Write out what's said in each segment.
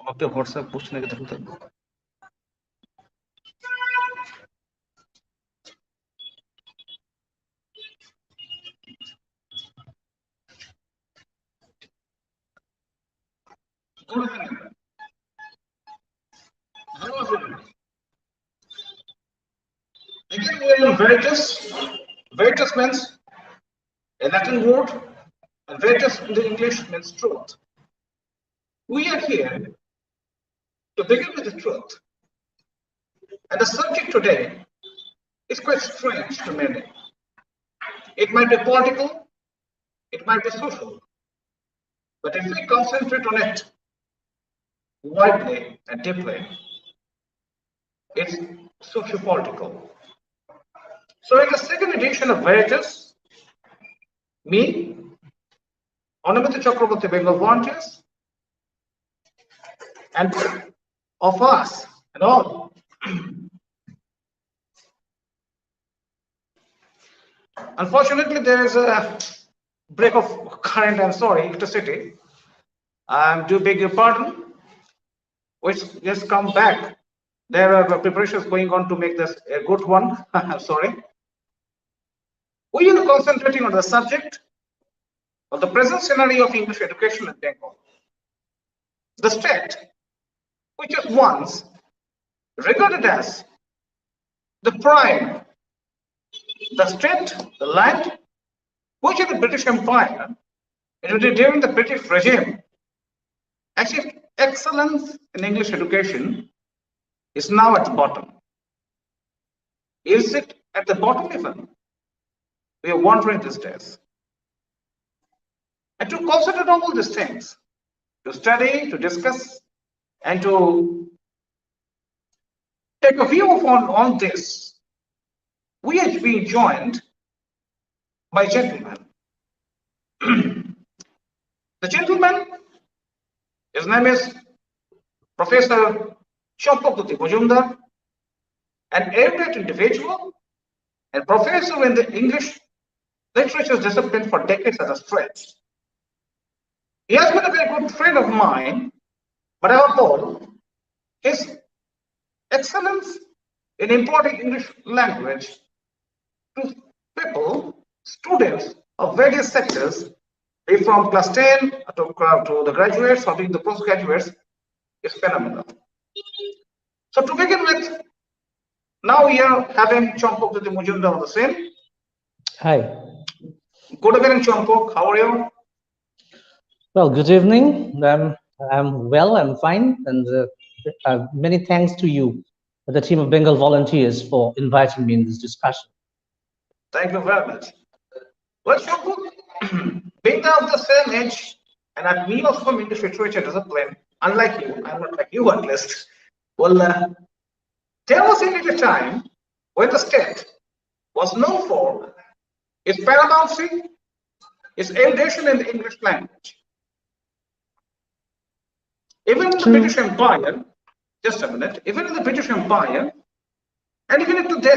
आपके व्हाट्सएप पूछने के धरते again we are in Veritas. Veritas means a Latin word, and Veritas in the English means truth. We are here to begin with the truth. And the subject today is quite strange to many. It might be political, it might be social, but if we concentrate on it widely and deeply, it's socio-political. So in the second edition of Veritas, me, Anamita Chakraborty, Bengal volunteers, and of us and all, unfortunately there is a break of current, I'm sorry, electricity. I do beg your pardon, which just come back. There are preparations going on to make this a good one. I'm sorry. We are concentrating on the subject of the present scenario of English education in Bengal. The state, which was once regarded as the prime, the state, the land, which in the British Empire, during the British regime, actually excellence in English education is now at the bottom. Is it at the bottom even? We are wondering these days. And to consider all these things, to study, to discuss, and to take a view on this, we are being joined by gentlemen. The gentleman, his name is Professor Champak Majumdar, an erudite individual and professor in the English literature discipline for decades at a stretch. He has been a very good friend of mine, but above all, his excellence in imparting English language to people, students of various sectors, be from class 10 to the graduates or being the postgraduates, is phenomenal. So to begin with, now we are having Champak Majumdar on the scene. Hi. Good evening, Champak. How are you? Well, good evening. I'm well, I'm fine, and many thanks to you, the team of Bengal volunteers, for inviting me in this discussion. Thank you very much. Well, Champak, being of the same age, and at me also from English literature discipline, unlike you, I'm not like you at least. Well, there was indeed a time when the state was known for its paramountcy, its erudition in the English language. Even in the British Empire, just a minute, even in the British Empire, and even into the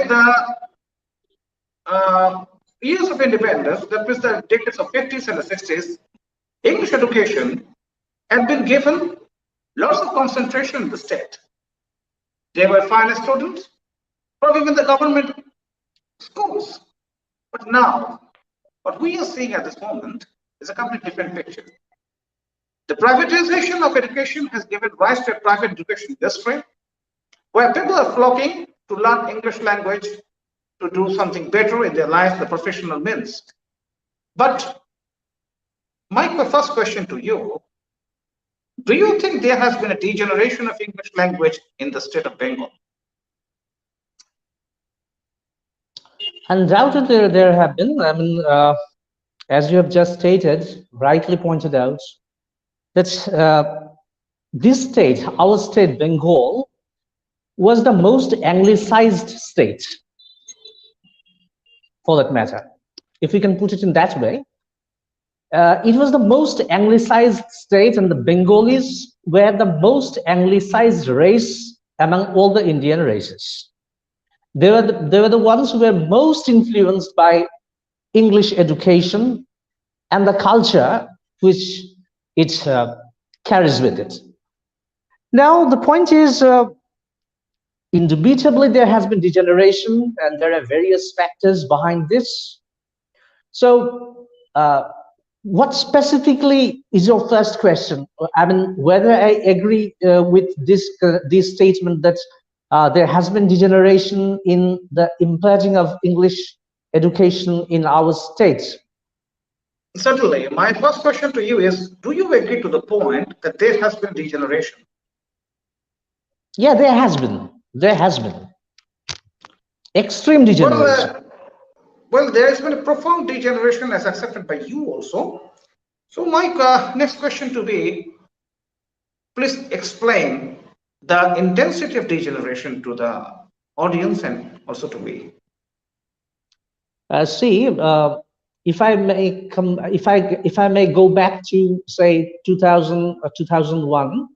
years of independence, that was the decades of 50s and the 60s, English education had been given lots of concentration in the state. They were finest students from even the government schools. But now, what we are seeing at this moment is a completely different picture. The privatization of education has given rise to a private education industry where people are flocking to learn English language to do something better in their life, the professional means. But my first question to you, do you think there has been a degeneration of English language in the state of Bengal? Undoubtedly, there have been. I mean, as you have just stated, rightly pointed out, that this state, our state, Bengal, was the most anglicized state, for that matter. If we can put it in that way, it was the most anglicized state, and the Bengalis were the most anglicized race among all the Indian races. They were the ones who were most influenced by English education and the culture which it carries with it. Now, the point is, indubitably, there has been degeneration, and there are various factors behind this. So, what specifically is your first question? I mean, whether I agree with this statement that there has been degeneration in the imparting of English education in our state. Certainly. My first question to you is, do you agree to the point that there has been degeneration? Yeah, there has been. There has been. Extreme degeneration. Well, there has been a profound degeneration as accepted by you also. So my next question to be, please explain the intensity of degeneration to the audience and also to me. See, if I may go back to say 2000 or 2001,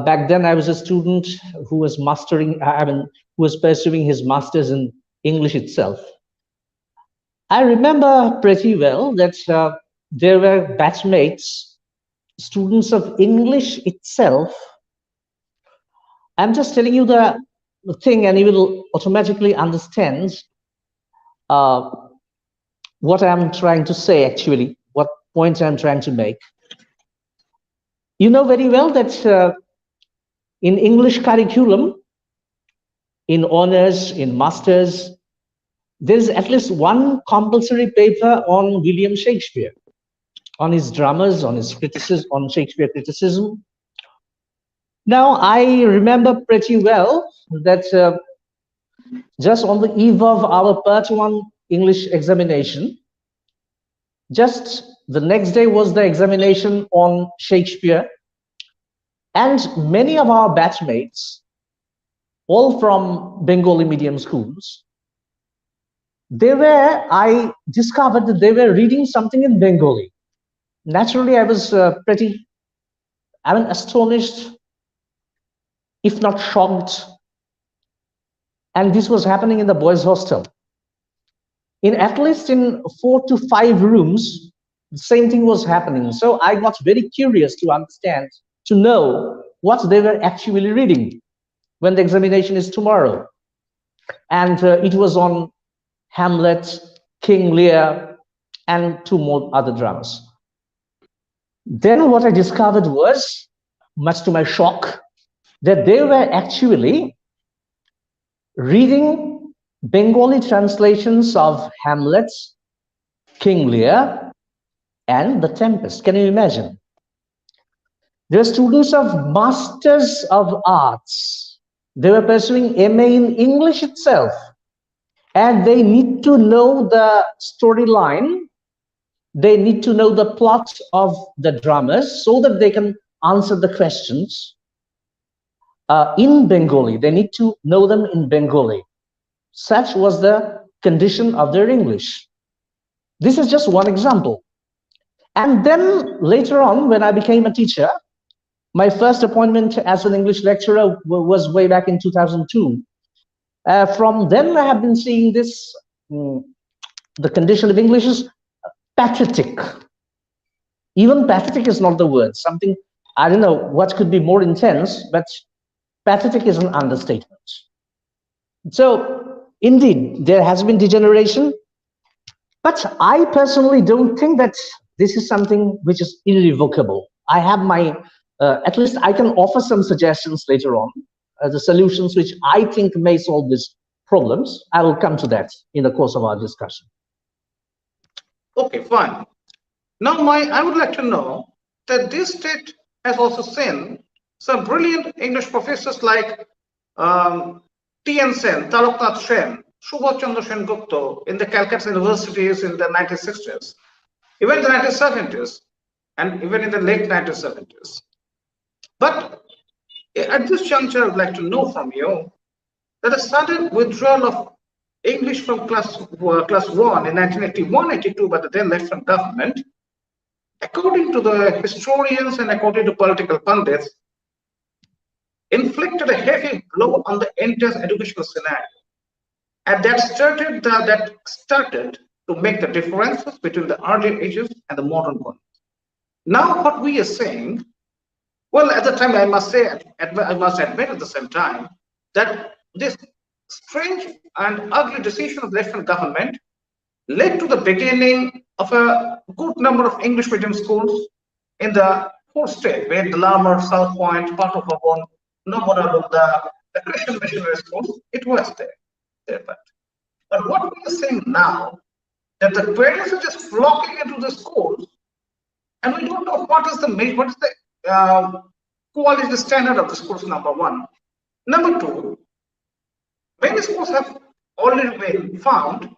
back then I was a student who was who was pursuing his masters in English itself. I remember pretty well that there were batchmates, students of English itself. I'm just telling you the thing, and you will automatically understand what I'm trying to say, actually, what points I'm trying to make. You know very well that in English curriculum, in honors, in masters, there's at least one compulsory paper on William Shakespeare, on his dramas, on his criticism, on Shakespeare criticism. Now, I remember pretty well that just on the eve of our Part 1 English examination, just the next day was the examination on Shakespeare, and many of our batchmates, all from Bengali medium schools, I discovered that they were reading something in Bengali. Naturally, I was astonished, if not shocked. And this was happening in the boys' hostel. At least in 4 to 5 rooms, the same thing was happening. So I got very curious to understand, to know what they were actually reading when the examination is tomorrow. And it was on Hamlet, King Lear, and 2 more other dramas. Then what I discovered was, much to my shock, that they were actually reading Bengali translations of Hamlet, King Lear, and The Tempest. Can you imagine? They were students of Masters of Arts. They were pursuing MA in English itself. And they need to know the storyline. They need to know the plot of the dramas so that they can answer the questions in Bengali. They need to know them in Bengali. Such was the condition of their English. This is just one example. And then later on, when I became a teacher, my first appointment as an English lecturer was way back in 2002. From then, I have been seeing this, the condition of English is pathetic. Even pathetic is not the word. Something, I don't know what could be more intense, but pathetic is an understatement. So, indeed, there has been degeneration, but I personally don't think that this is something which is irrevocable. I have my, at least I can offer some suggestions later on, the solutions which I think may solve these problems. I will come to that in the course of our discussion. Okay, fine. Now, I would like to know that this state has also seen some brilliant English professors like T.N. Sen, Taloknath Sen, Subhash Chandra Sen Gupta in the Calcutta universities in the 1960s, even the 1970s, and even in the late 1970s. But at this juncture, I would like to know from you that a sudden withdrawal of English from class 1 in 1981-82 by the then Lieutenant government, according to the historians and according to political pundits, inflicted a heavy blow on the entire educational scenario, and that started to make the differences between the earlier ages and the modern one. Now, what we are saying, Well, at the time, I must say, I must admit at the same time that this strange and ugly decision of the Lieutenant government led to the beginning of a good number of English medium schools in the whole state, where the Lamar, South Point, part of Avon, Nomora, the Christian missionary schools, it was there. But what we are seeing now, that the parents are just flocking into the schools, and we don't know what is the quality, the standard of the schools, number one. Number two, many schools have already been found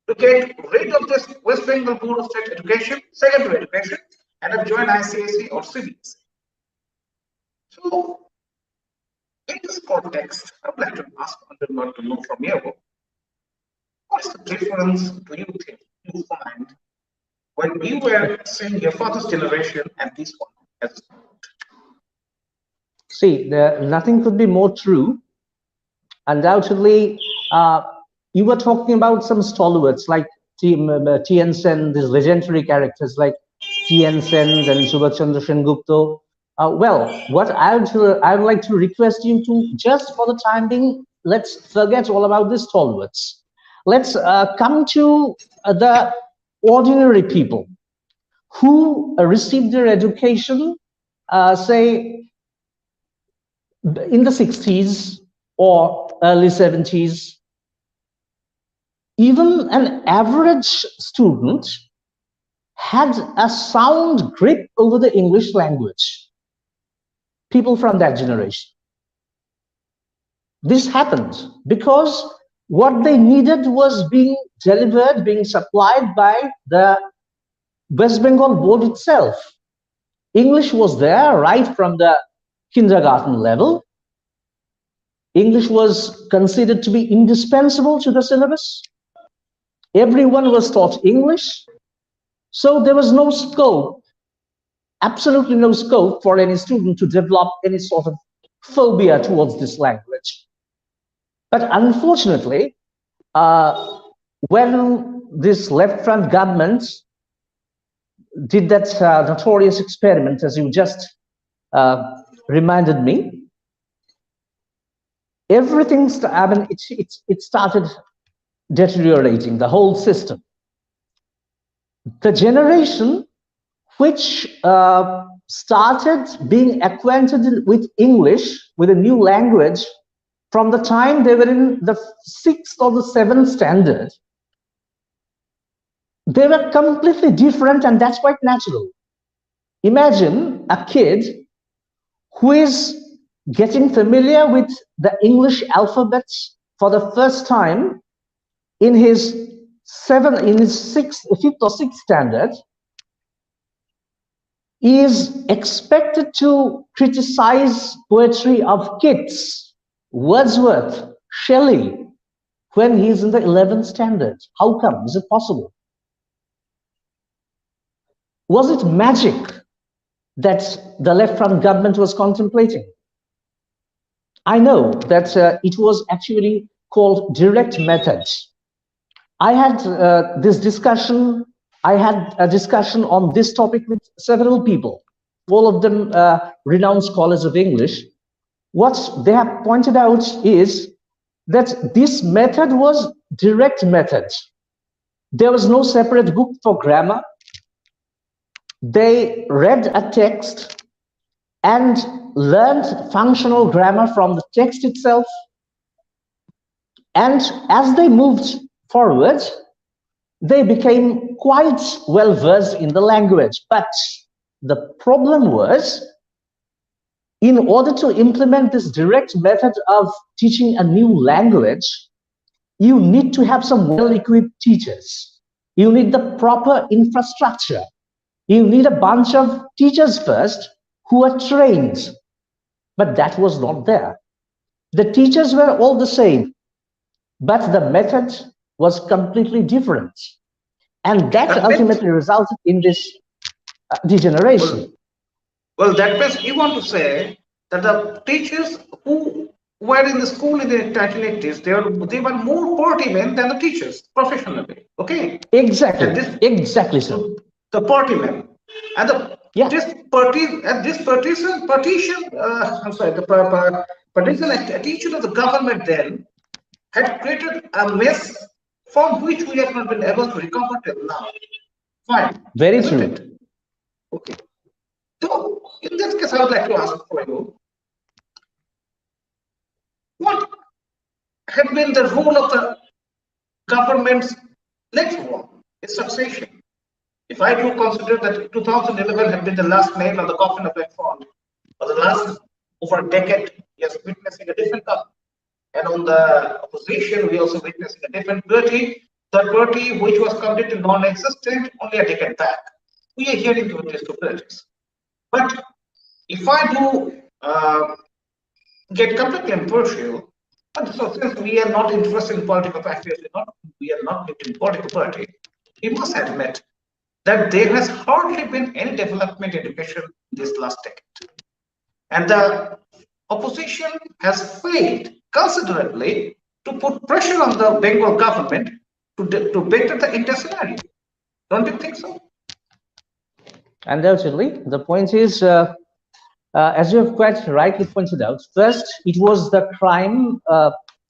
to get rid of this West Bengal Board of State Education, secondary education, and have joined ICSE or CBSE. So, in this context, I would like to ask Majumdar to know from you, what's the difference do you think you find when you were seeing your father's generation and this one? See, nothing could be more true. Undoubtedly, you were talking about some stalwarts like T.N. Sen, these legendary characters like T.N. Sen and Subhash Chandra Sen-Gupta. Well, what I would like to request you to, just for the time being, let's forget all about these stalwarts. Let's come to the ordinary people who received their education, say, in the 60s or early 70s. Even an average student had a sound grip over the English language. People from that generation. This happened because what they needed was being delivered, being supplied by the West Bengal board itself. English was there right from the kindergarten level. English was considered to be indispensable to the syllabus. Everyone was taught English. So there was no scope, absolutely no scope for any student to develop any sort of phobia towards this language. But unfortunately, when this left front government did that notorious experiment, as you just reminded me, everything, it started deteriorating, the whole system. The generation which started being acquainted with English, with a new language, from the time they were in the 6th or the 7th standard, they were completely different, and that's quite natural. Imagine a kid who is getting familiar with the English alphabet for the first time in his 5th or 6th standard, is expected to criticize poetry of Keats, Wordsworth, Shelley, when he's in the 11th standard. How come? Is it possible? Was it magic that the left front government was contemplating? I know that it was actually called direct methods. I had this discussion. I had a discussion on this topic with several people, all of them renowned scholars of English. What they have pointed out is that this method was direct method. There was no separate book for grammar. They read a text and learned functional grammar from the text itself. And as they moved forward, they became quite well versed in the language. But the problem was, in order to implement this direct method of teaching a new language, you need to have some well-equipped teachers. You need the proper infrastructure. You need a bunch of teachers first who are trained. But that was not there. The teachers were all the same, but the method was completely different. And that ultimately resulted in this degeneration. Well, that means you want to say that the teachers who were in the school in the 1980s, they were more party men than the teachers professionally. Okay. Exactly. Exactly so. The party men. And Yeah. This I'm sorry, partition attitude of the government then had created a mess from which we have not been able to recover till now. Fine. Very isn't true. it? Okay. So in this case, I would like to ask for you, what had been the role of the government's next one, its succession? If I do consider that 2011 had been the last nail on the coffin of that fund, for the last over a decade, we are witnessing a different government. And on the opposition, we also witnessing a different party, the party which was completely non-existent only a decade back. We are hearing to these two parties. But if I do get completely impartial, so since we are not interested in political affairs, we are not in political party, we must admit that there has hardly been any development in education this last decade. And the opposition has failed considerably to put pressure on the Bengal government to better the entire scenario. Don't you think so? Undoubtedly. The point is, as you have quite rightly pointed out, first, it was the crime,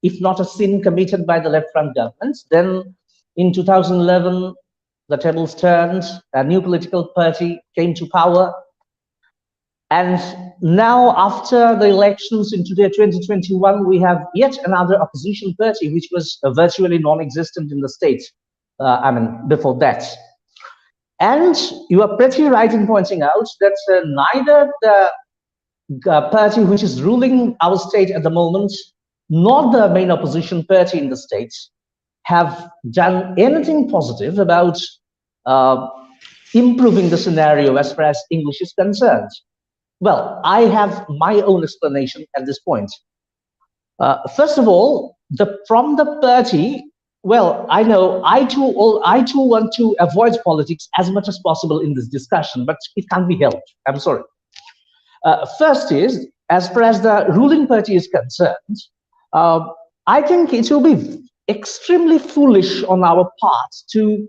if not a sin, committed by the left-front governments. Then in 2011, the tables turned, a new political party came to power. And now, after the elections in 2021, we have yet another opposition party, which was virtually non-existent in the state, before that. And you are pretty right in pointing out that neither the party which is ruling our state at the moment, nor the main opposition party in the state, have done anything positive about improving the scenario as far as English is concerned. Well, I have my own explanation at this point. First of all, from the party, well, I know I too want to avoid politics as much as possible in this discussion, but it can't be helped. I'm sorry. First is, as far as the ruling party is concerned, I think it will be extremely foolish on our part to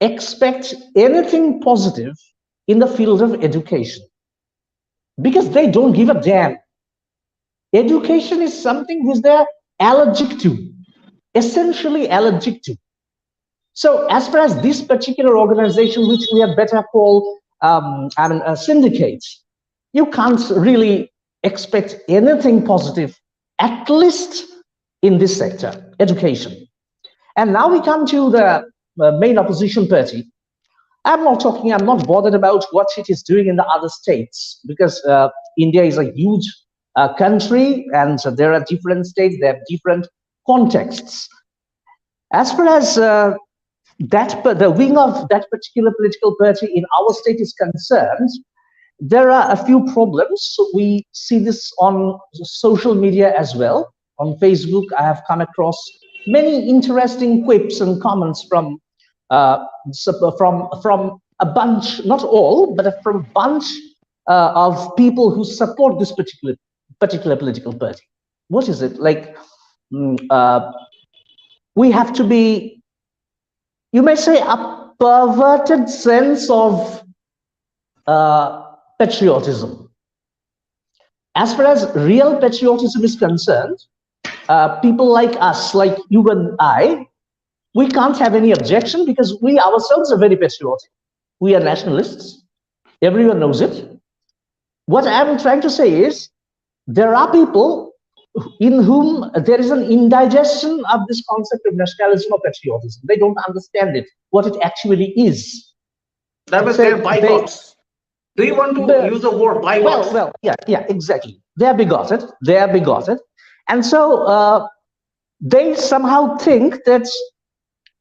expect anything positive in the field of education, because they don't give a damn. Education is something which they're allergic to, essentially allergic to. So as far as this particular organization, which we had better call a syndicate, you can't really expect anything positive, at least in this sector, education. And now we come to the main opposition party. I'm not bothered about what it is doing in the other states, because India is a huge country, and so there are different states, they have different contexts. As far as the wing of that particular political party in our state is concerned, there are a few problems. So we see this on social media as well. On Facebook, I have come across many interesting quips and comments from a bunch, not all, but from a bunch of people who support this particular political party. What is it like? We have to be, you may say, a perverted sense of patriotism. As far as real patriotism is concerned, people like us, like you and I, we can't have any objection, because we ourselves are very patriotic. We are nationalists. Everyone knows it. What I'm trying to say is, there are people in whom there is an indigestion of this concept of nationalism or patriotism. They don't understand it, what it actually is. That was their bigots. Do you want to use the word bigots? Well, yeah, exactly. They are bigoted. And so they somehow think that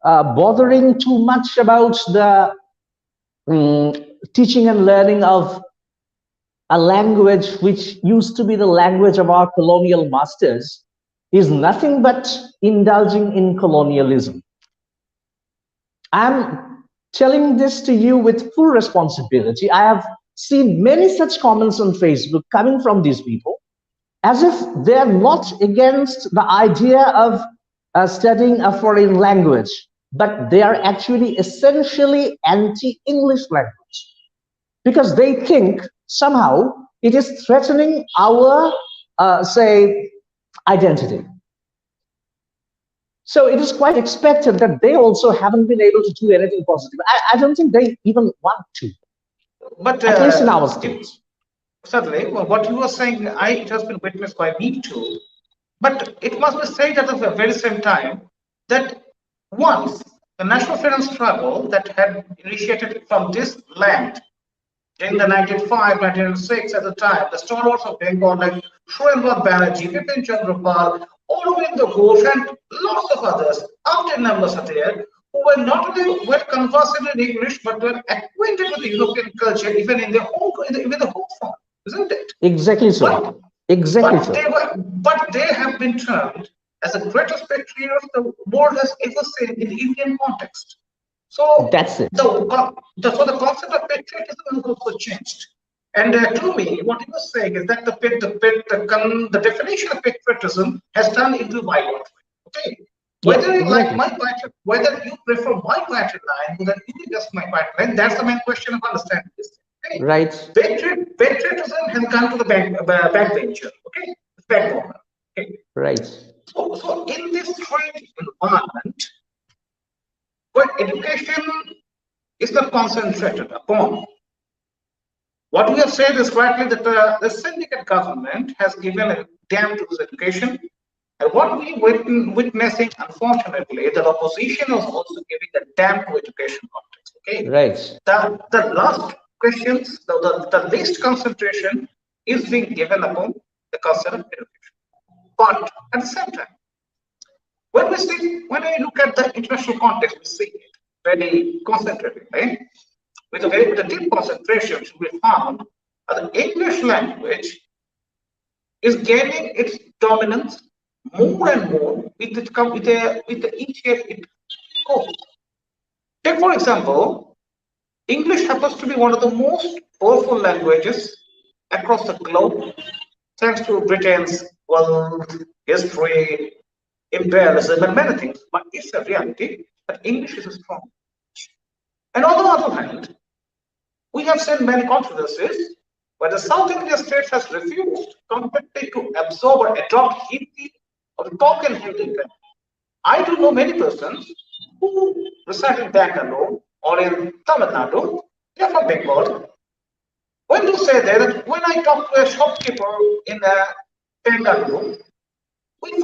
bothering too much about the teaching and learning of a language which used to be the language of our colonial masters is nothing but indulging in colonialism. I'm telling this to you with full responsibility. I have seen many such comments on Facebook coming from these people, as if they're not against the idea of studying a foreign language, but they are actually essentially anti-English language. because they think somehow it is threatening our, say, identity. So it is quite expected that they also haven't been able to do anything positive. I don't think they even want to, But at least in our states. Certainly, well, what you are saying, it has been witnessed by me too. But it must be said at the very same time that once the national freedom struggle that had initiated from this land in the 1905, 1906 at the time, the stalwarts of Bengal like Surendranath Banerjee, Bipin Chandra Pal, Aurobindo Ghosh, and lots of others, out in numbers are there, who were not only well conversant in English but were acquainted with the European culture, even in their home, even the home form, isn't it? Exactly so. But, exactly but so. But they have been termed as the greatest patriots the world has ever seen in the Indian context. So that's it. So the concept of patriotism has also changed. And to me, what he was saying is that the definition of patriotism has turned into bygones. Okay, whether you like my patriot, whether you prefer my patriot line, whether you just my patriot line, that's the main question of understanding this. Okay? Right. Patriotism has gone to the backbencher. Okay, backbone. Okay. Right. So in this trade environment, where education is not concentrated upon. What we have said is rightly that the syndicate government has given a damn to this education. And what we witnessing, unfortunately, the opposition is also giving a damn to education context. Okay. Right. The last questions, the least concentration is being given upon the concept of education. But at the same time, when we look at the international context, we see it very concentrated, right? With the deep concentration should be found the English language is gaining its dominance more and more with each year it goes. Take for example, English happens to be one of the most powerful languages across the globe, thanks to Britain's world history, imperialism, and many things. But it's a reality that English is strong. And on the other hand, we have seen many controversies where the South Indian states has refused completely to absorb or adopt Hindi or talk in Hindi. I do know many persons who reside in Bangalore or in Tamil Nadu, they are from Bengal. When you say that when I talk to a shopkeeper in Bangalore,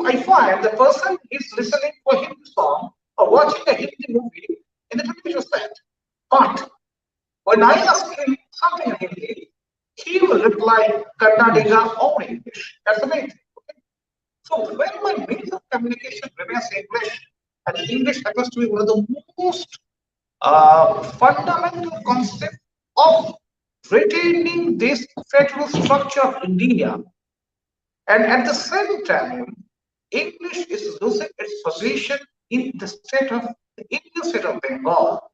I find the person is listening to a Hindi song or watching a Hindi movie in the television set. But when I ask him something in Hindi, he will reply Kannadiga or English. That's the main thing. Okay? So when my means of communication remains English, and English happens to be one of the most fundamental concepts of retaining this federal structure of India, and at the same time, English is losing its position in the Indian state of Bengal.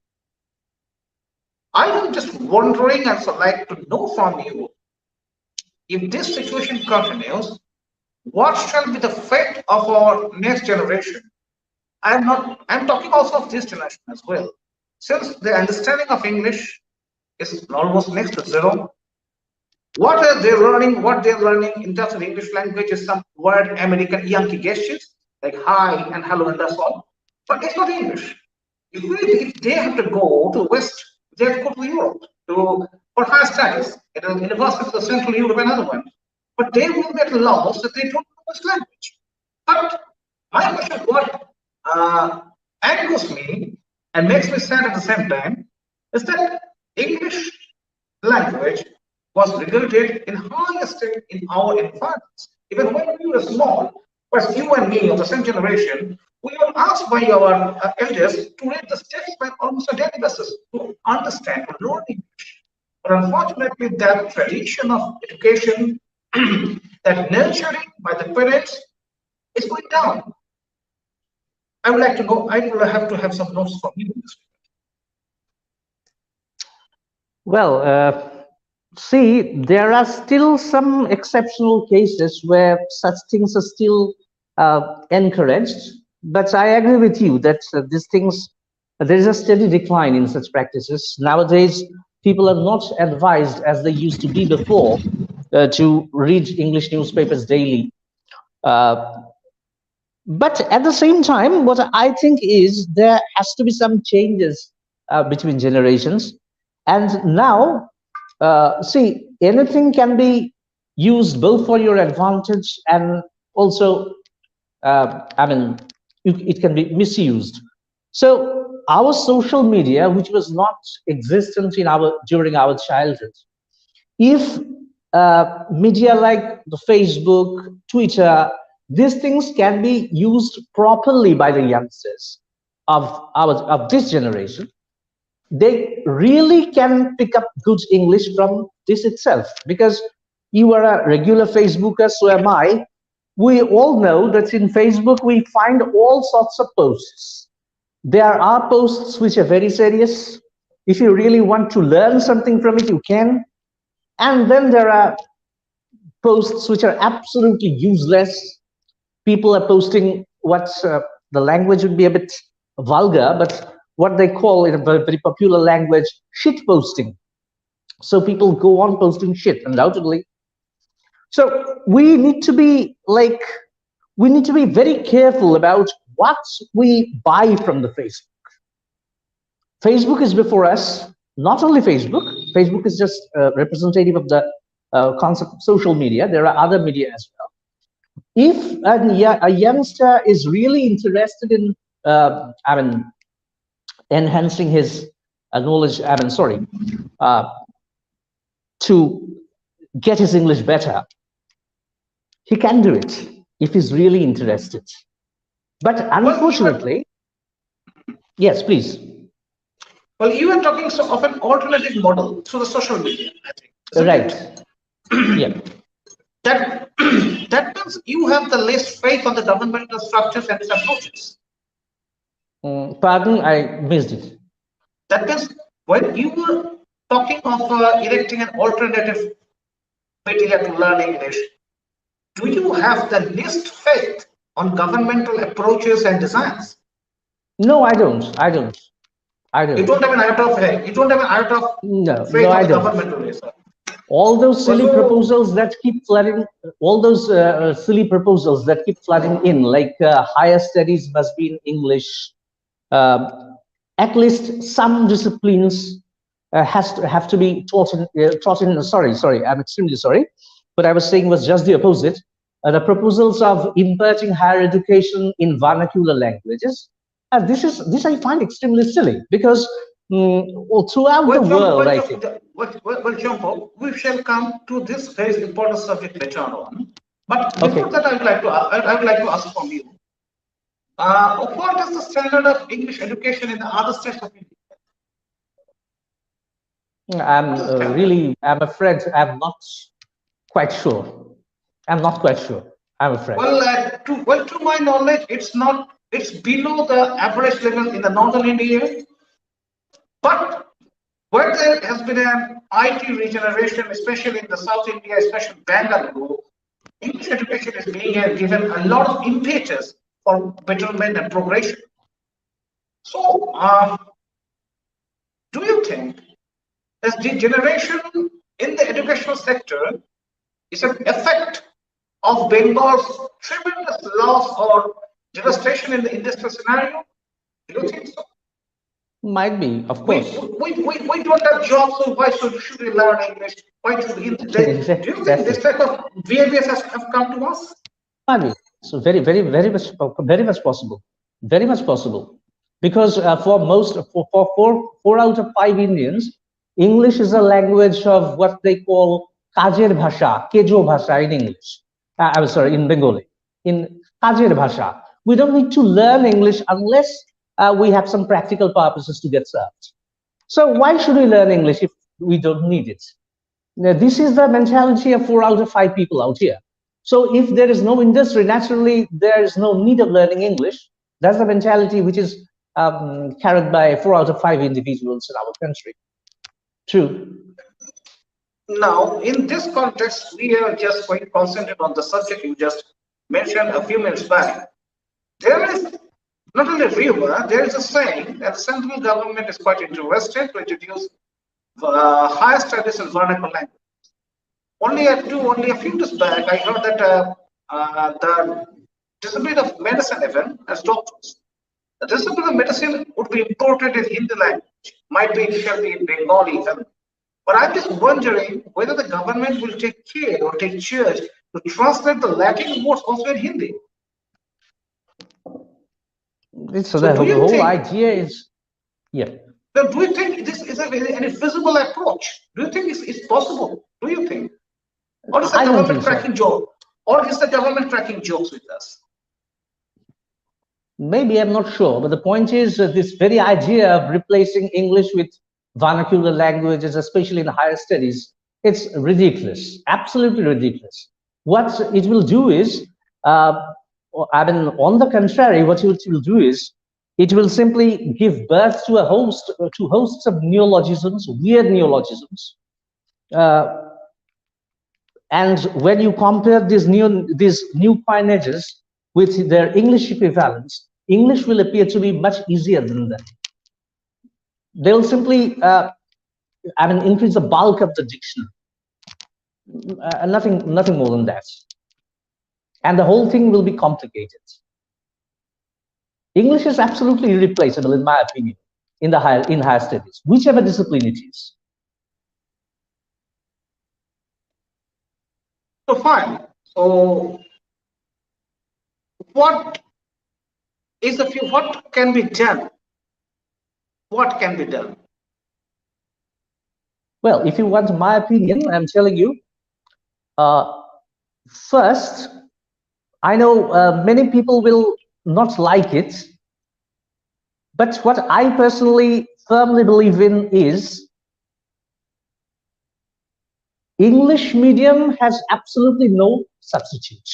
I am just wondering and so like to know from you, if this situation continues, what shall be the fate of our next generation? I'm talking also of this generation as well. Since the understanding of English is almost next to zero, what are they learning? What they're learning in terms of English language is some word American Yankee gestures like hi and hello and that's all. But it's not English. If they have to go to the West, they have to go to Europe for higher studies at the universities of Central Europe and other ones. But they will be at a loss that they don't know this language. But my question, what angers me and makes me sad at the same time, is that English language was regulated in higher state in our environments. Even when we were small, but you and me of the same generation, we were asked by our elders to read the text by almost a daily basis to understand, to learn English. But unfortunately, that tradition of education, that nurturing by the parents, is going down. I would like to know, I will have to have some notes from you. Well, see, there are still some exceptional cases where such things are still encouraged. But I agree with you that these things, there is a steady decline in such practices. Nowadays, people are not advised as they used to be before to read English newspapers daily. But at the same time, what I think is there has to be some changes between generations. And now, see, anything can be used both for your advantage and also, I mean, it can be misused. So our social media, which was not existent in during our childhood, if media like the Facebook, Twitter, these things can be used properly by the youngsters of this generation, they really can pick up good English from this itself. Because you are a regular Facebooker, so am I. We all know that in Facebook we find all sorts of posts. There are posts which are very serious. If you really want to learn something from it, you can. And then there are posts which are absolutely useless. People are posting what the language would be a bit vulgar, but what they call in a very popular language, shit posting. So people go on posting shit, undoubtedly. So we need to be very careful about what we buy from the Facebook. Facebook is before us. Not only Facebook. Facebook is just representative of the concept of social media. There are other media as well. If a youngster is really interested in, enhancing his knowledge, to get his English better, he can do it if he's really interested. But unfortunately, yes, please. Well, you are talking of an alternative model through the social media, I think. Right. Yeah. That means you have the less faith on the governmental structures and its approaches. Pardon, I missed it. That means when you were talking of erecting an alternative media to learn English, do you have the least faith on governmental approaches and designs? No, I don't. You don't have an iota of faith. You don't have an iota of faith on the governmental ways. All those silly proposals that keep flooding, in, like higher studies must be in English. At least some disciplines have to be taught in. Sorry, I'm extremely sorry. What I was saying was just the opposite. The proposals of imparting higher education in vernacular languages. This I find extremely silly, because throughout the world, I think. Champak, we shall come to this very important subject later on. But before that, I would like to ask from you. What is the standard of English education in the other states of India? I'm afraid I'm not quite sure. I'm not quite sure. I'm afraid. Well, to my knowledge, it's below the average level in the northern India. But where there has been an IT regeneration, especially in the South India, especially Bengal, English education is being given a lot of impetus for betterment and progression. So, do you think this degeneration in the educational sector is an effect of Bengal's tremendous loss or devastation in the industrial scenario? Do you think so? Might be, of course. We don't have jobs, so why should we learn English? Why should we? Do you think this type of behaviors have come to us? Might be. So very much possible. Very much possible. Because for 4 out of 5 Indians, English is a language of what they call kajer bhasha, kejo bhasha in English. I'm sorry, in Bengali. In kajer bhasha, we don't need to learn English unless we have some practical purposes to get served. So why should we learn English if we don't need it? Now, this is the mentality of 4 out of 5 people out here. So if there is no industry, naturally there is no need of learning English. That's the mentality which is carried by 4 out of 5 individuals in our country. True. Now, in this context, we are just going to concentrate on the subject you just mentioned a few minutes back. There is not only a rumor, there is a saying that the central government is quite interested to introduce higher studies in vernacular language. Only a few days back, I heard that the discipline of medicine, even as doctors, the discipline of medicine would be important in Hindi language, might be initially in Bengali even. But I'm just wondering whether the government will take care or take charge to translate the lacking words also in Hindi. So the whole idea is, yeah. Now, do you think this is any feasible approach? Do you think it's possible? Do you think? Or is the government cracking jokes? Or is the government cracking jokes with us? Maybe, I'm not sure. But the point is this very idea of replacing English with vernacular languages, especially in higher studies, it's ridiculous, absolutely ridiculous. What it will do is, I mean, on the contrary, what it will do is, it will simply give birth to hosts of neologisms, weird neologisms. And when you compare these new coinages with their English equivalents, English will appear to be much easier than them. They'll simply, increase the bulk of the dictionary. Nothing more than that. And the whole thing will be complicated. English is absolutely irreplaceable, in my opinion, in higher studies, whichever discipline it is. So fine. So what can be done? What can be done? Well, if you want my opinion, I'm telling you, first, I know many people will not like it, but what I personally firmly believe in is English medium has absolutely no substitute.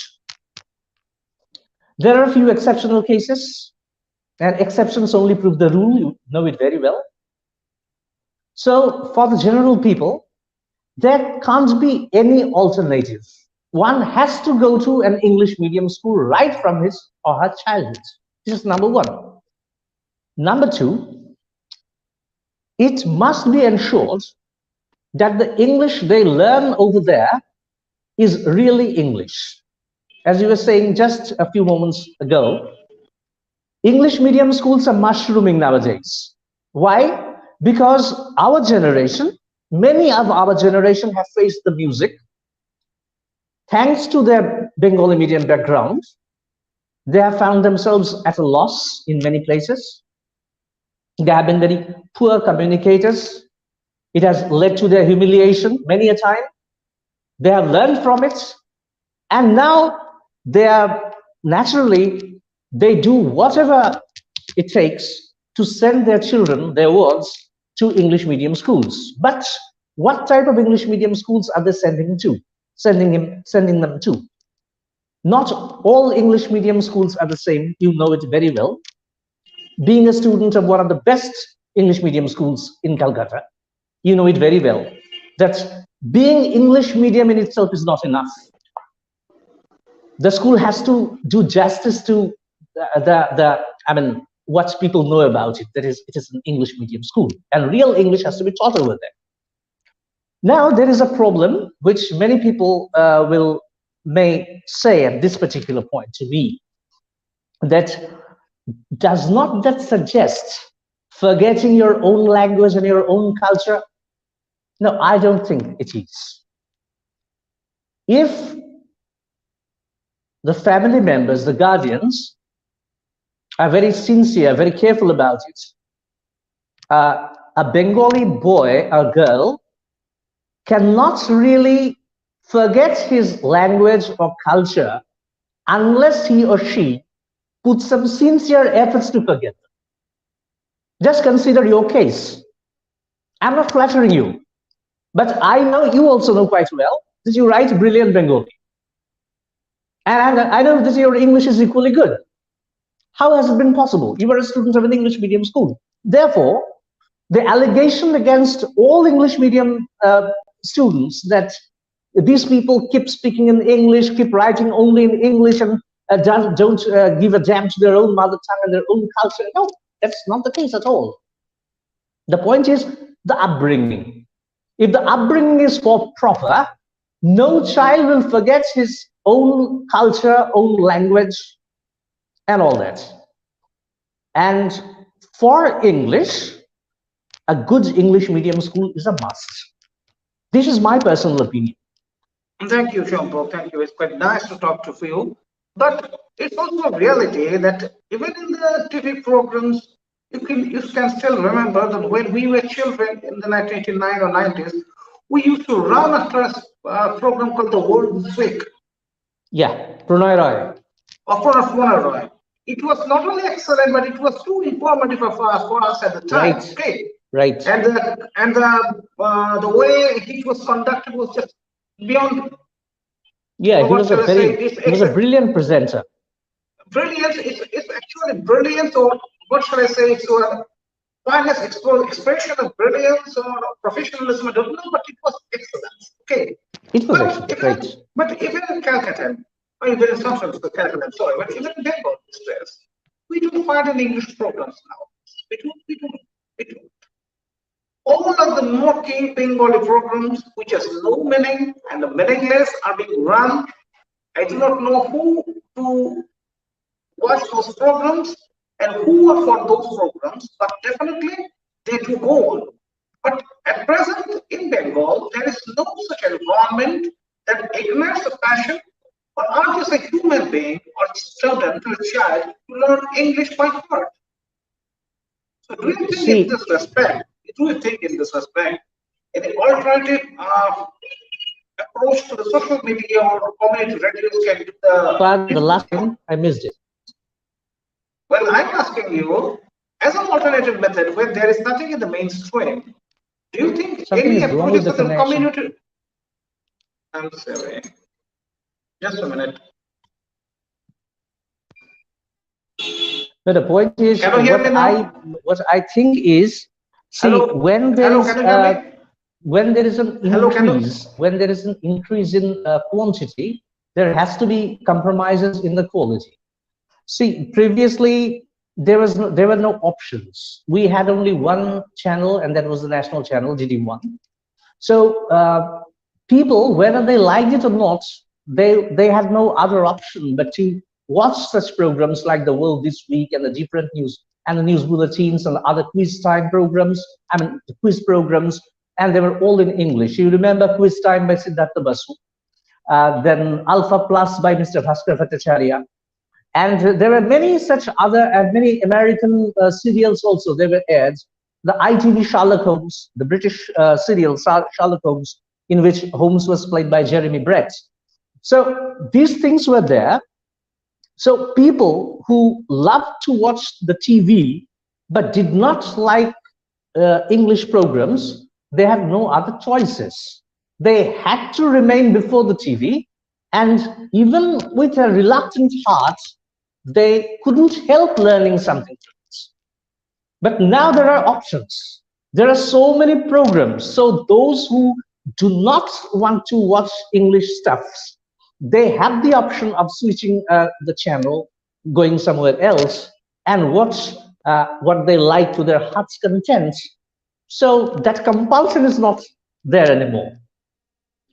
There are a few exceptional cases, and exceptions only prove the rule. You know it very well. So for the general people, there can't be any alternative. One has to go to an English medium school right from his or her childhood. This is number one. Number two, it must be ensured that the English they learn over there is really English. As you were saying just a few moments ago, English medium schools are mushrooming nowadays. Why? Because our generation, many of our generation have faced the music. Thanks to their Bengali medium background, they have found themselves at a loss in many places. They have been very poor communicators. It has led to their humiliation many a time. They have learned from it. And now they are naturally, they do whatever it takes to send their children, their wards, to English medium schools. But what type of English medium schools are they sending them to? Not all English medium schools are the same. You know it very well. Being a student of one of the best English medium schools in Calcutta, you know it very well that being English medium in itself is not enough. The school has to do justice to what people know about it. That is, it is an English medium school, and real English has to be taught over there. Now there is a problem which many people may say at this particular point to me, that does not that suggest forgetting your own language and your own culture? No, I don't think it is. If the family members, the guardians, are very sincere, very careful about it, a Bengali boy or girl cannot really forget his language or culture unless he or she puts some sincere efforts to forget them. Just consider your case. I'm not flattering you, but I know you also know quite well that you write brilliant Bengali. And I know that your English is equally good. How has it been possible? You were a student of an English medium school. Therefore, the allegation against all English medium students that these people keep speaking in English, keep writing only in English, and don't give a damn to their own mother tongue and their own culture. No, that's not the case at all. The point is the upbringing. If the upbringing is proper, no child will forget his own culture, own language, and all that. And for English, a good English medium school is a must. This is my personal opinion. Thank you, Champak. Thank you. It's quite nice to talk to you. But it's also a reality that even in the TV programs, you can still remember that when we were children in the 1989 or 90s, we used to run after a program called The World This Week. Yeah, Pranay Roy. Roy. It was not only excellent, but it was too informative for us at the time. Right. Okay. Right. And the way it was conducted was just beyond. Yeah, he was a brilliant presenter. Brilliant. It's actually brilliant, or what should I say? It's a finest expression of brilliance or professionalism. I don't know, but it was excellent. Okay. It was excellent. Great. But even in Calcutta, or even in some sense, Calcutta, I'm sorry, but even in Bengal, we don't find any English programs now. We don't. All of the mocking Bengali programs, which has no meaning and the meaningless, are being run. I do not know who to watch those programs and who are for those programs, but definitely they do go on. But at present in Bengal, there is no such environment that ignites a passion for art as a human being or student or child to learn English by heart. So do you think in this respect, any alternative approach to the social media or community radios can do the last time I missed it. Well, I'm asking you, as an alternative method when there is nothing in the mainstream, do you think any approaches to the community? I'm sorry. Just a minute. No, the point is what I think is, see, when there is an increase in quantity, there has to be compromises in the quality. See, previously there were no options. We had only one channel, and that was the national channel, GD1. So people, whether they liked it or not, they had no other option but to watch such programs like The World This Week and the different news and the news bulletins and other quiz time programs, the quiz programs, and they were all in English. You remember Quiz Time by Siddhartha Basu, then Alpha Plus by Mr. Bhaskar Bhattacharya, and there were many such other and many American serials also. They were aired. The ITV Sherlock Holmes, the British serial Sherlock Holmes, in which Holmes was played by Jeremy Brett. So these things were there. So people who loved to watch the TV but did not like English programs, they had no other choices. They had to remain before the TV, and even with a reluctant heart, they couldn't help learning something. But now there are options. There are so many programs. So those who do not want to watch English stuffs, they have the option of switching the channel, going somewhere else, and watch what they like to their heart's content. So that compulsion is not there anymore.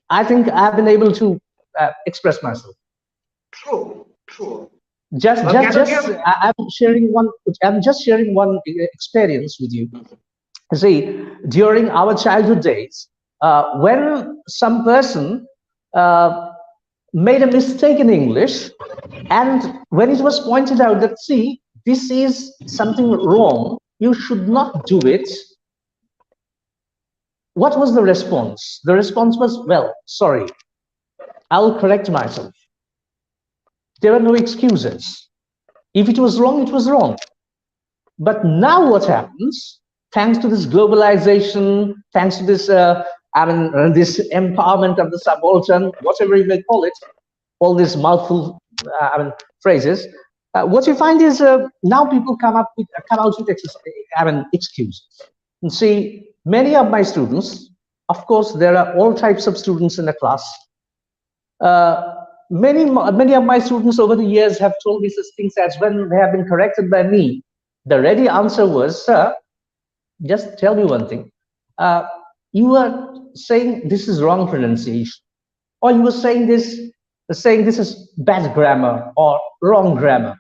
I think I've been able to express myself. True. I'm just sharing one experience with you. See, during our childhood days, when some person made a mistake in English, and when it was pointed out that, see, this is something wrong, you should not do it, what was the response? The response was, well, sorry, I'll correct myself. There were no excuses. If it was wrong, it was wrong. But now what happens, thanks to this globalization, thanks to this this empowerment of the subaltern, whatever you may call it, all these mouthful phrases, what you find is now people come out with excuses. And see, many of my students, of course, there are all types of students in the class. Many of my students over the years have told me such things as, when they have been corrected by me, the ready answer was, sir, just tell me one thing. you are saying this is wrong pronunciation, or you were saying this is bad grammar or wrong grammar.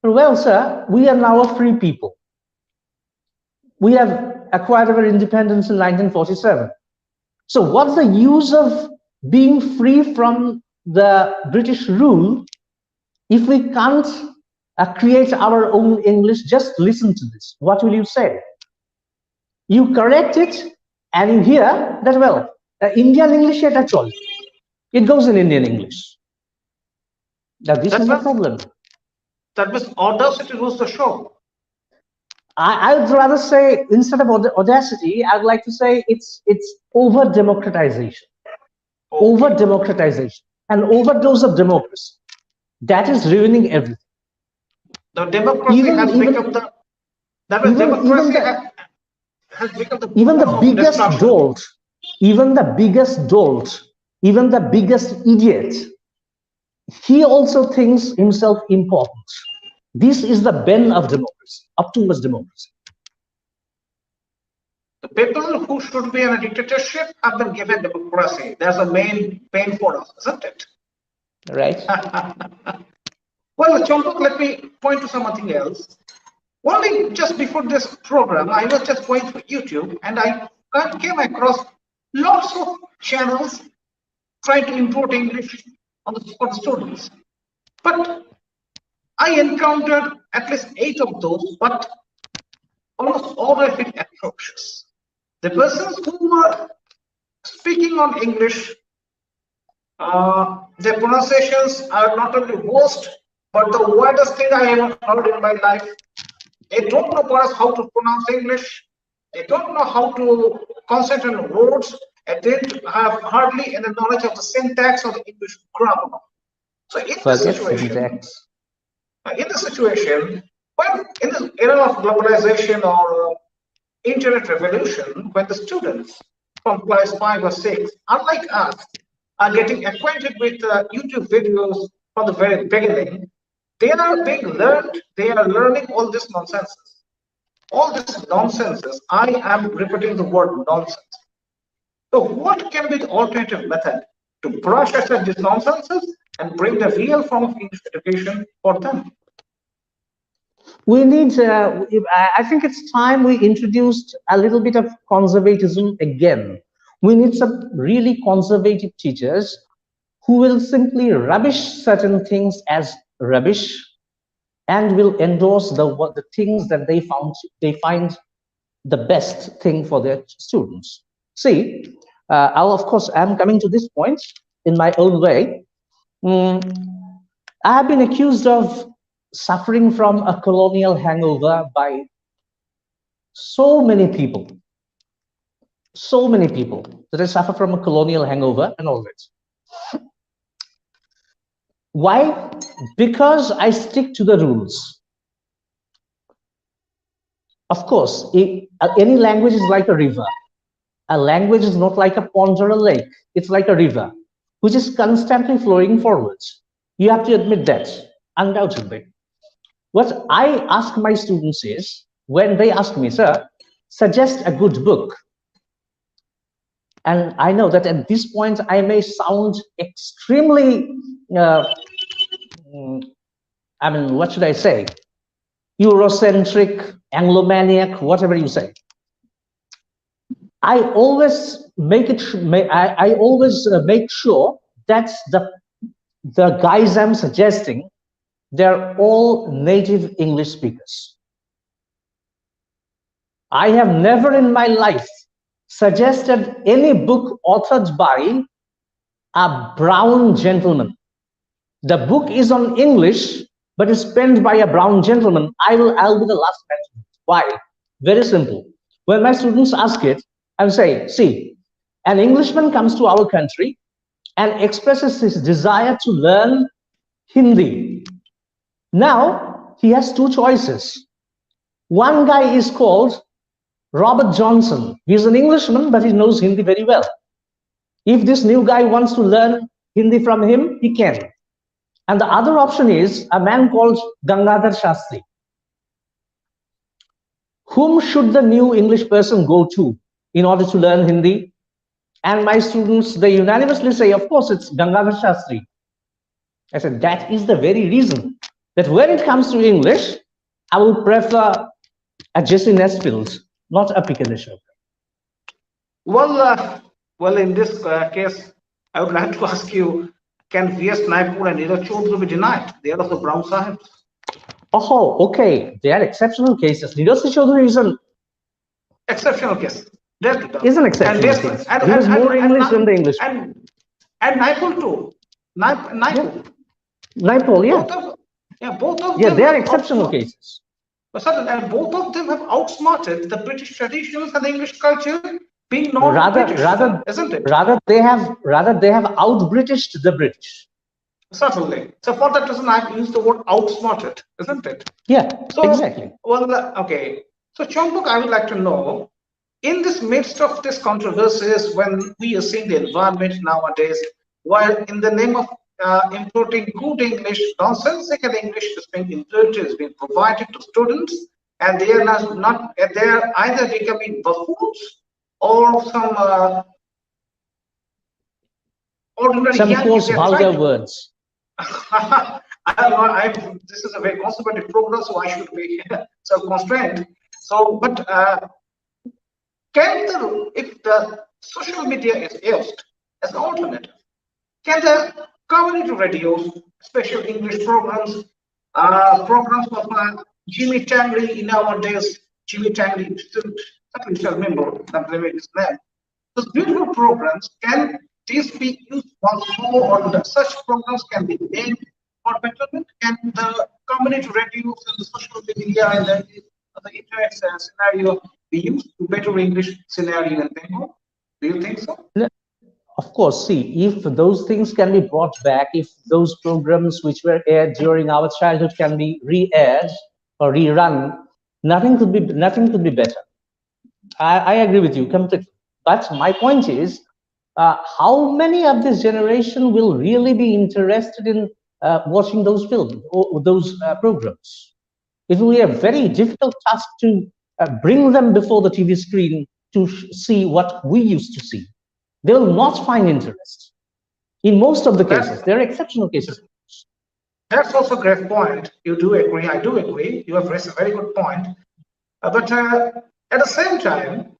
Well, sir, we are now a free people. We have acquired our independence in 1947. So what's the use of being free from the British rule if we can't create our own English? Just listen to this. What will you say? You correct it and you hear that, well, Indian English yet at all. It goes in Indian English. Now this is the problem. That means audacity rules the show. I would rather say, instead of audacity, I'd like to say it's over democratization. Okay. Over democratization, an overdose of democracy that is ruining everything. The democracy has become the biggest dolt, even the biggest idiot, he also thinks himself important. This is the bane of democracy, of too much democracy. The people who should be in a dictatorship have been given democracy. That's the main pain for us, isn't it? Right. Well, Champak, let me point to something else. Only just before this program, I was just going through YouTube and I came across lots of channels trying to import English for the students. But I encountered at least 8 of those, but almost all are bit atrocious. The persons who were speaking on English, their pronunciations are not only worst, but the weirdest thing I ever heard in my life. They don't know perhaps how to pronounce English. They don't know how to concentrate on words, and they have hardly any knowledge of the syntax or the English grammar. So in this situation, when in the era of globalization or internet revolution, when the students from class 5 or 6, unlike us, are getting acquainted with YouTube videos from the very beginning, they are being learned, they are learning all this nonsense. All this nonsenses, I am repeating the word nonsense. So what can be the alternative method to brush aside these nonsenses and bring the real form of English education for them? We need, I think it's time we introduced a little bit of conservatism again. We need some really conservative teachers who will simply rubbish certain things as rubbish and will endorse the things that they find the best thing for their students. See, I'm coming to this point in my own way. I have been accused of suffering from a colonial hangover by so many people that I suffer from a colonial hangover and all that. Why? Because I stick to the rules. Of course, any language is like a river. A language is not like a pond or a lake. It's like a river, which is constantly flowing forwards. You have to admit that, undoubtedly. What I ask my students is, when they ask me, sir, suggest a good book. And I know that at this point, I may sound extremely, what should I say? Eurocentric, Anglomaniac, whatever you say. I always make sure that the guys I'm suggesting, they're all native English speakers. I have never in my life suggested any book authored by a brown gentleman. The book is on English, but it's penned by a brown gentleman. I'll be the last man to do it. Why? Very simple. When my students ask it, I'll say, see, an Englishman comes to our country and expresses his desire to learn Hindi. Now, he has 2 choices. One guy is called Robert Johnson. He's an Englishman, but he knows Hindi very well. If this new guy wants to learn Hindi from him, he can. And the other option is a man called Gangadhar Shastri. Whom should the new English person go to in order to learn Hindi. And my students, they unanimously say, of course, it's Gangadhar Shastri. I said, that is the very reason that when it comes to English, I will prefer a Jesse Nesfield, not a Picasso. Well, in this case, I would like to ask you, can V.S. Naipur and Neeraj Chaudhary be denied? They are also Brown Sahibs. Oh, okay. They are exceptional cases. Neeraj Chaudhary is an exceptional case. Is an exceptional case. He was more English than the English. And Naipur too. Naipur. Naipur, yeah. Both of them. Yeah, they are exceptional cases. And both of them have outsmarted the British traditions and the English culture, being not British, isn't it? Rather they have out-Britished the British. Certainly. So for that reason, I've used the word outsmarted, isn't it? Yeah, so, exactly. Well, okay. So Champak, I would like to know, in this midst of this controversies, when we are seeing the environment nowadays, while in the name of importing good English, nonsensical English is being imported, is being provided to students, and they are either becoming buffoons or some ordinary some coarse vulgar words. This is a very conservative program, so I should be self-constrained. So, but if the social media is used as an alternative, can the community radios, special English programs, programs of Jimmy Tangri in our days, Jimmy Tangri, I still remember his name. Those beautiful programs, can these be used once more, or such programs can be made for betterment? Can the community radios and the social media and the internet scenario be used to better English scenario in Bengal? Do you think so? Of course, see, if those things can be brought back, if those programs which were aired during our childhood can be re-aired or rerun, nothing could be better. I agree with you completely. But my point is, how many of this generation will really be interested in watching those films or those programs? It will be a very difficult task to bring them before the TV screen to see what we used to see. They will not find interest. In most of the cases, there are exceptional cases. That's also a great point. You do agree. I do agree. You have raised a very good point. But at the same time,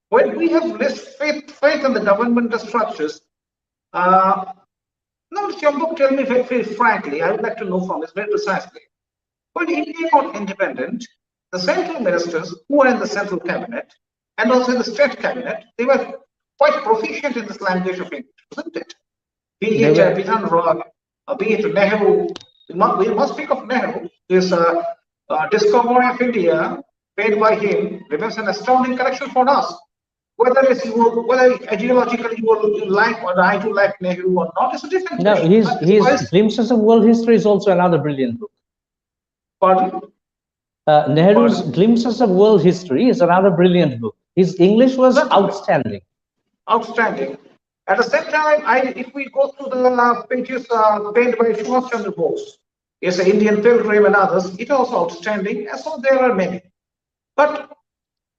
when we have less faith in the governmental structures, now Champak, tell me very frankly, I would like to know from this very precisely. When India got independent, the central ministers who were in the central cabinet and also in the state cabinet, they were quite proficient in this language of English, isn't it? Be it Bidhan Roy, be it Nehru. We must speak of Nehru. This discovery of India, paid by him, remains an astounding collection for us. Whether ideologically you like or I do like Nehru or not, it's a different question. No, his Glimpses of World History is also another brilliant book. Pardon? Nehru's Glimpses of World History is another brilliant book. His English was outstanding. Outstanding. At the same time, if we go through the pages painted by Subhash Chandra Bose, yes, Indian Pilgrim and others, it is also outstanding, and so there are many. But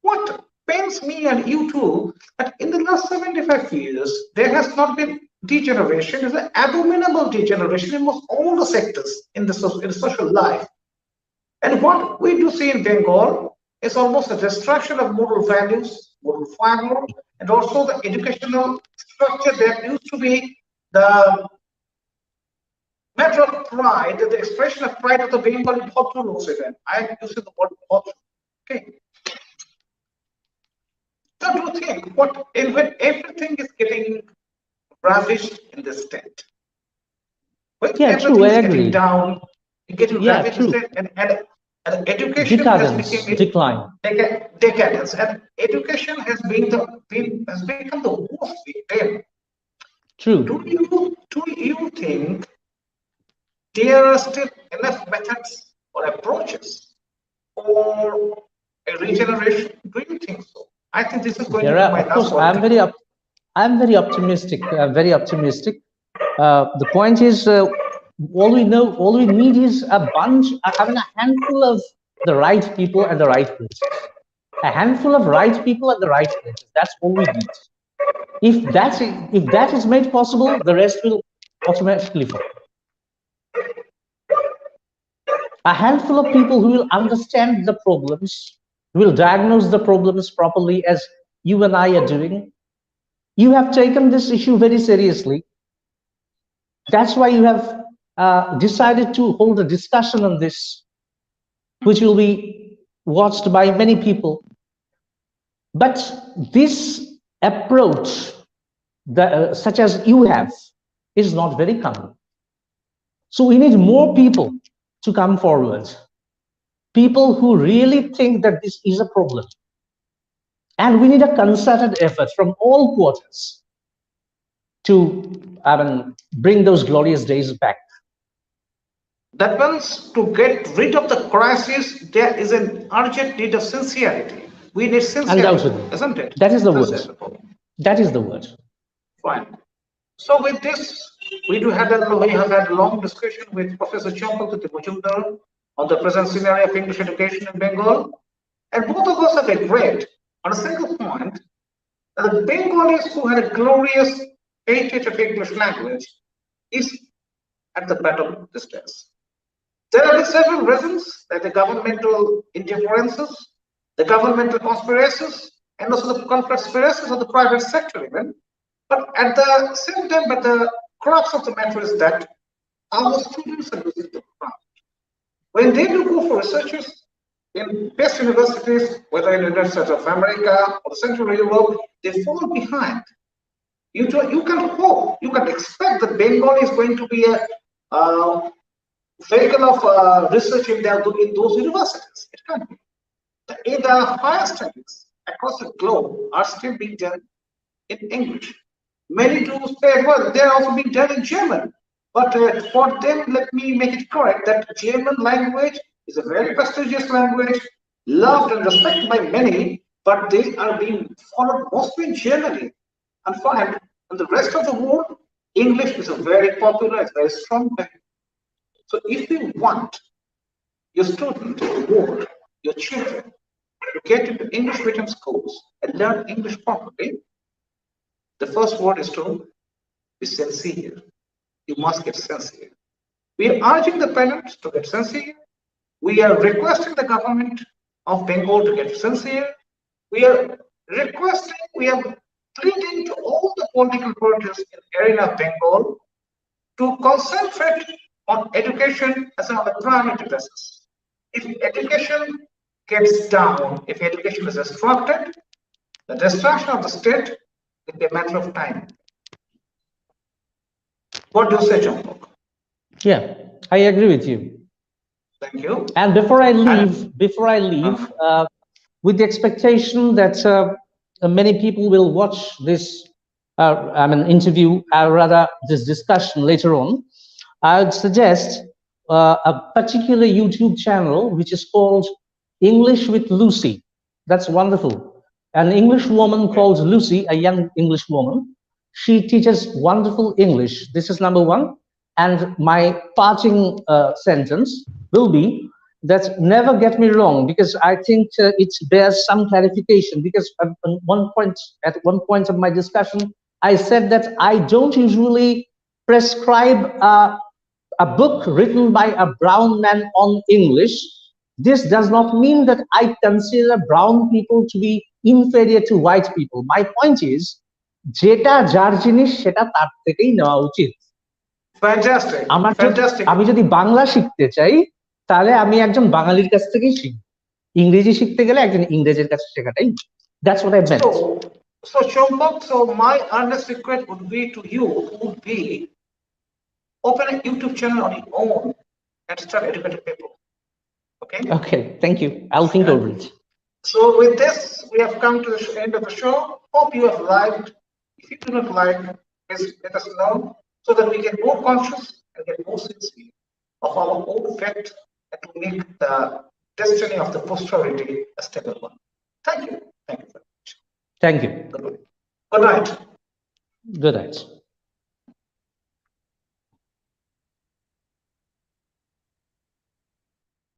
what pains me and you too, that in the last 75 years, there has not been degeneration, it's an abominable degeneration in almost all the sectors in the social life. And what we do see in Bengal is almost a destruction of moral values, moral fiber, and also the educational structure that used to be the matter of pride, the expression of pride of the Bengali populace. I use the word populace. Okay. So do you think when everything is getting ravished in the state? True, I agree. Down, getting ravished in the state, and education decadence, and education has become the worst victim. True. Do you think there are still enough methods or approaches for a regeneration? Do you think so? I think this is going to be my last one. I'm very optimistic. Very optimistic. The point is, all we need is a handful of the right people and the right places. A handful of right people at the right places. That's all we need. If that is made possible, the rest will automatically follow. A handful of people who will understand the problems, who will diagnose the problems properly, as you and I are doing. You have taken this issue very seriously. That's why you have decided to hold a discussion on this, which will be watched by many people. But this approach, such as you have, is not very common. So we need more people to come forward. People who really think that this is a problem. And we need a concerted effort from all quarters to bring those glorious days back. That means to get rid of the crisis, there is an urgent need of sincerity. We need sincerity, undoubtedly, isn't it? That is the word. That is the word. Fine. So with this, we have had a long discussion with Professor Champak with the Majumdar on the present scenario of English education in Bengal. And both of us have agreed on a single point that the Bengalis who had a glorious heritage of English language is at the bottom of this test. There are several reasons, like the governmental interferences, the governmental conspiracies, and also the conspiracies of the private sector even. But at the same time, but the crux of the matter is that our students are losing the ground. When they do go for researchers in best universities, whether in the United States of America or the Central Europe, they fall behind. You can hope, you can expect that Bengal is going to be a vehicle of research in those universities. It can't be. The higher studies across the globe are still being done in English. Many do say, well, they're also being done in German. But for them, let me make it correct that German language is a very prestigious language, loved and respected by many, but they are being followed mostly in Germany. And fine, in the rest of the world, English is a very popular, it's very strong language. So if you want your student, your ward, your children to get into English medium schools and learn English properly, the first word is to be sincere. You must get sincere. We are urging the parents to get sincere. We are requesting the government of Bengal to get sincere. We are requesting, we are pleading to all the political parties in the area of Bengal to concentrate on education as on a priority basis. If education gets down, if education is disrupted, the destruction of the state will be a matter of time. What do you say, Champak? Yeah, I agree with you. Thank you. And before I leave, with the expectation that many people will watch this interview, or rather this discussion later on, I would suggest a particular YouTube channel which is called English with Lucy. That's wonderful. An English woman called Lucy, a young English woman. She teaches wonderful English. This is number one. And my parting sentence will be that never get me wrong, because I think it bears some clarification, because at one point of my discussion, I said that I don't usually prescribe a book written by a brown man on English. This does not mean that I consider brown people to be inferior to white people. My point is, যেটা যার জিনিস সেটা তার থেকেই নেওয়া উচিত। Fantastic. আমি যদি বাংলা শিখতে চাই তাহলে আমি একজন বাঙালির কাছ থেকেই শিখব। ইংরেজি শিখতে গেলে একজন ইংরেজের কাছে শেখাটাই। That's what I meant. So Champak, so my earnest request would be to you, would be open a YouTube channel on your own and start educating people. Okay? Okay, thank you. I'll think over it. So with this, we have come to the end of the show. Hope you have liked. If you do not like, please let us know so that we get more conscious and get more sincere of our own fact and to make the destiny of the posterity a stable one. Thank you. Thank you very much. Thank you. Good night. Good night.